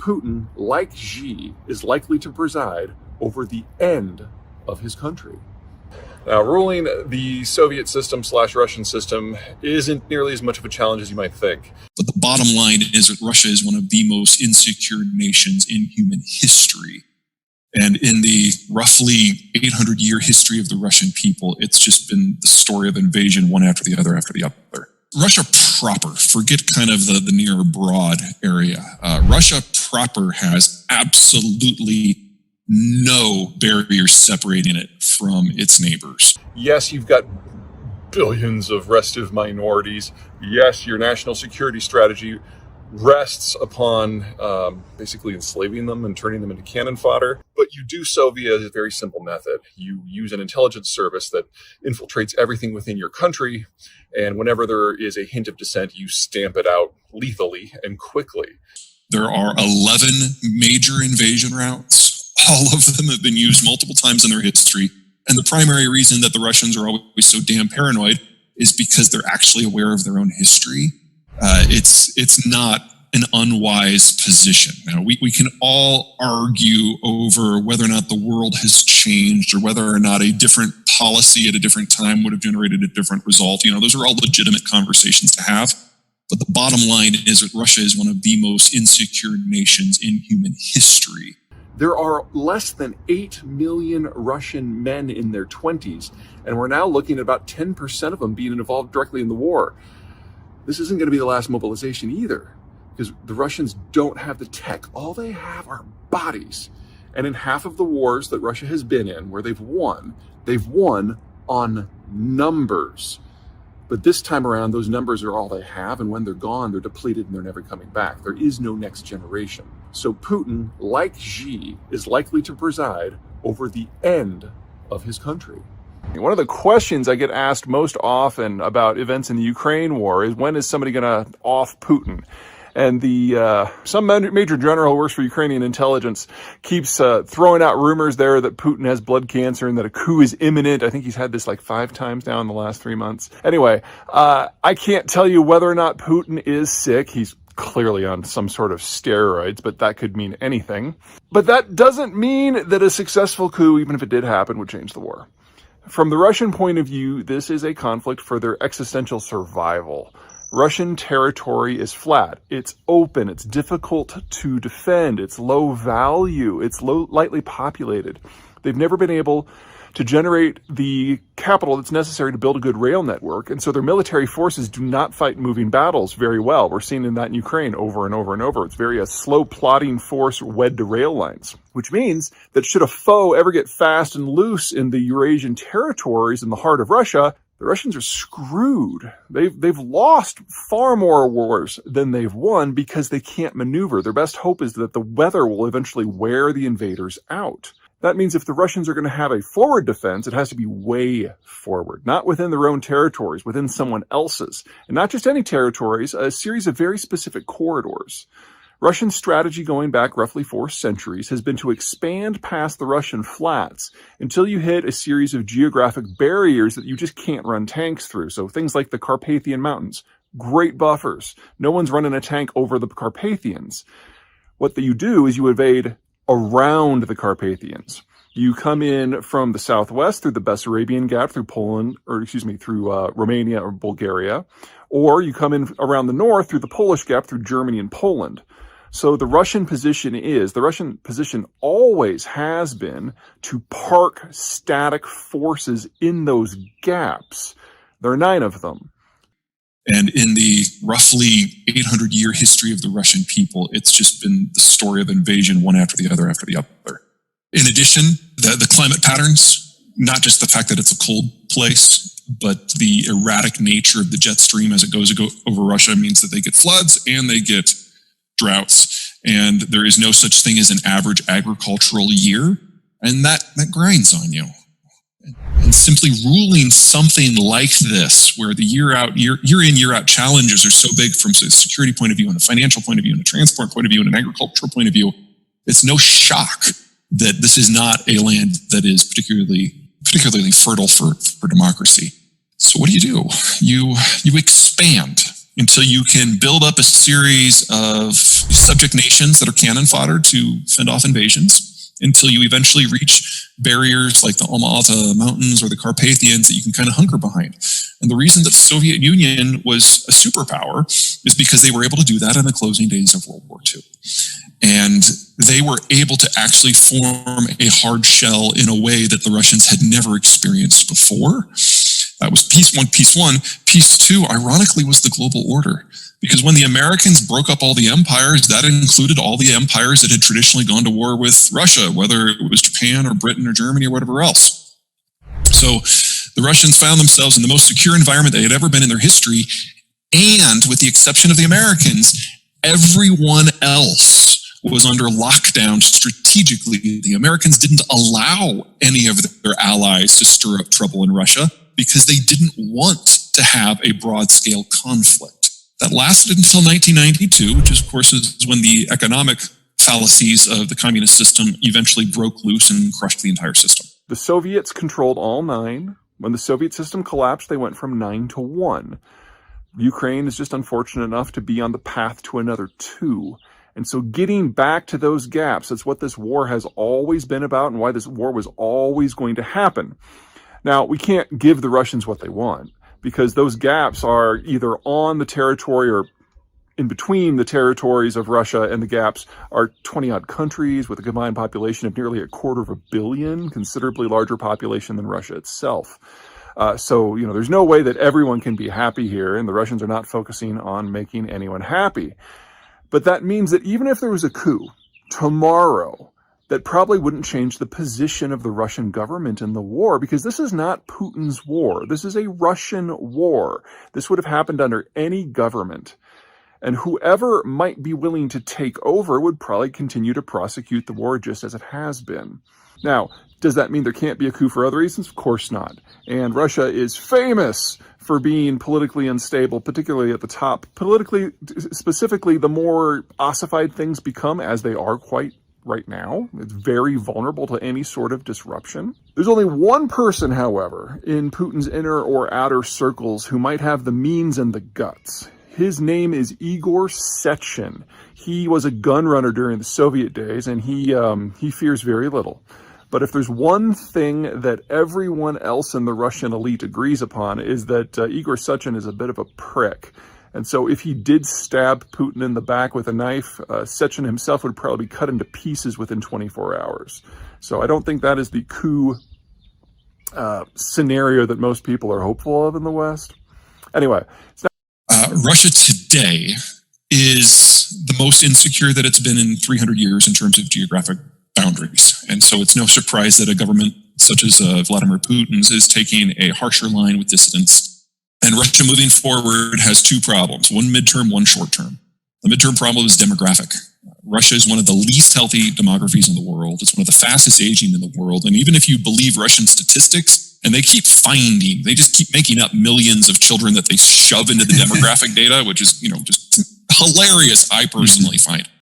Putin, like Xi, is likely to preside over the end of his country. Now, ruling the Soviet system / Russian system isn't nearly as much of a challenge as you might think. But the bottom line is that Russia is one of the most insecure nations in human history. And in the roughly 800-year history of the Russian people, it's just been the story of invasion one after the other after the other. Russia proper, forget kind of the near broad area. Russia proper has absolutely no barriers separating it from its neighbors. Yes, you've got billions of restive minorities. Yes, your national security strategy rests upon basically enslaving them and turning them into cannon fodder. But you do so via a very simple method. You use an intelligence service that infiltrates everything within your country. And whenever there is a hint of dissent, you stamp it out lethally and quickly. There are 11 major invasion routes. All of them have been used multiple times in their history. And the primary reason that the Russians are always so damn paranoid is because they're actually aware of their own history. It's not an unwise position. Now, we can all argue over whether or not the world has changed or whether or not a different policy at a different time would have generated a different result. Those are all legitimate conversations to have. But the bottom line is that Russia is one of the most insecure nations in human history. There are less than 8 million Russian men in their 20s, and we're now looking at about 10% of them being involved directly in the war. This isn't going to be the last mobilization either, because the Russians don't have the tech. All they have are bodies. And in half of the wars that Russia has been in, where they've won on numbers. But this time around, those numbers are all they have, and when they're gone, they're depleted and they're never coming back. There is no next generation. So Putin, like Xi, is likely to preside over the end of his country. One of the questions I get asked most often about events in the Ukraine war is, when is somebody going to off Putin? And some major general who works for Ukrainian intelligence keeps throwing out rumors there that Putin has blood cancer and that a coup is imminent. I think he's had this like 5 times now in the last 3 months. Anyway, I can't tell you whether or not Putin is sick. He's clearly on some sort of steroids, but that could mean anything. But that doesn't mean that a successful coup, even if it did happen, would change the war. From the Russian point of view, this is a conflict for their existential survival. Russian territory is flat, it's open, it's difficult to defend, it's low value, it's lightly populated. They've never been able to generate the capital that's necessary to build a good rail network, and so their military forces do not fight moving battles very well. We're seeing that in Ukraine over and over and over. It's very a slow plotting force wed to rail lines, which means that should a foe ever get fast and loose in the Eurasian territories in the heart of Russia, the Russians are screwed. They've lost far more wars than they've won because they can't maneuver. Their best hope is that the weather will eventually wear the invaders out. That means if the Russians are going to have a forward defense, it has to be way forward, not within their own territories, within someone else's. And not just any territories, a series of very specific corridors. Russian strategy going back roughly 4 centuries has been to expand past the Russian flats until you hit a series of geographic barriers that you just can't run tanks through. So things like the Carpathian Mountains, great buffers. No one's running a tank over the Carpathians. What you do is you invade around the Carpathians. You come in from the southwest through the Bessarabian Gap, through Romania or Bulgaria, or you come in around the north through the Polish Gap, through Germany and Poland. So the Russian position always has been to park static forces in those gaps. There are 9 of them. And in the roughly 800-year history of the Russian people, it's just been the story of invasion one after the other after the other. In addition, the climate patterns, not just the fact that it's a cold place, but the erratic nature of the jet stream as it goes over Russia means that they get floods and they get droughts. And there is no such thing as an average agricultural year. And that grinds on you. And simply ruling something like this, where the year in, year out challenges are so big from a security point of view, and a financial point of view, and a transport point of view, and an agricultural point of view, it's no shock that this is not a land that is particularly fertile for democracy. So what do? You expand. until you can build up a series of subject nations that are cannon fodder to fend off invasions, until you eventually reach barriers like the Alma-Ata Mountains or the Carpathians that you can kind of hunker behind. And the reason that the Soviet Union was a superpower is because they were able to do that in the closing days of World War II. And they were able to actually form a hard shell in a way that the Russians had never experienced before. That was piece one. Piece two, ironically, was the global order. Because when the Americans broke up all the empires, that included all the empires that had traditionally gone to war with Russia, whether it was Japan or Britain or Germany or whatever else. So the Russians found themselves in the most secure environment they had ever been in their history. And with the exception of the Americans, everyone else was under lockdown strategically. The Americans didn't allow any of their allies to stir up trouble in Russia because they didn't want to have a broad-scale conflict. That lasted until 1992, which of course is when the economic fallacies of the communist system eventually broke loose and crushed the entire system. The Soviets controlled all 9. When the Soviet system collapsed, they went from 9 to 1. Ukraine is just unfortunate enough to be on the path to another 2. And so getting back to those gaps, that's what this war has always been about and why this war was always going to happen. Now, we can't give the Russians what they want because those gaps are either on the territory or in between the territories of Russia, and the gaps are 20-odd countries with a combined population of nearly 250 million, considerably larger population than Russia itself. So, there's no way that everyone can be happy here, and the Russians are not focusing on making anyone happy. But that means that even if there was a coup tomorrow, that probably wouldn't change the position of the Russian government in the war, because this is not Putin's war. This is a Russian war. This would have happened under any government. And whoever might be willing to take over would probably continue to prosecute the war just as it has been. Now, does that mean there can't be a coup for other reasons? Of course not. And Russia is famous for being politically unstable, particularly at the top. Politically, specifically, the more ossified things become, as they are quite right now. It's very vulnerable to any sort of disruption. There's only one person, however, in Putin's inner or outer circles who might have the means and the guts. His name is Igor Sechin. He was a gun runner during the Soviet days, and he fears very little. But if there's one thing that everyone else in the Russian elite agrees upon, is that Igor Sechin is a bit of a prick. And so if he did stab Putin in the back with a knife, Sechin himself would probably be cut into pieces within 24 hours. So I don't think that is the coup scenario that most people are hopeful of in the West. Anyway, it's not Russia today is the most insecure that it's been in 300 years in terms of geographic boundaries. And so it's no surprise that a government such as Vladimir Putin's is taking a harsher line with dissidents. And Russia moving forward has 2 problems, one midterm, one short term. The midterm problem is demographic. Russia is one of the least healthy demographies in the world. It's one of the fastest aging in the world. And even if you believe Russian statistics, and they just keep making up millions of children that they shove into the demographic data, which is, just hilarious, I personally find.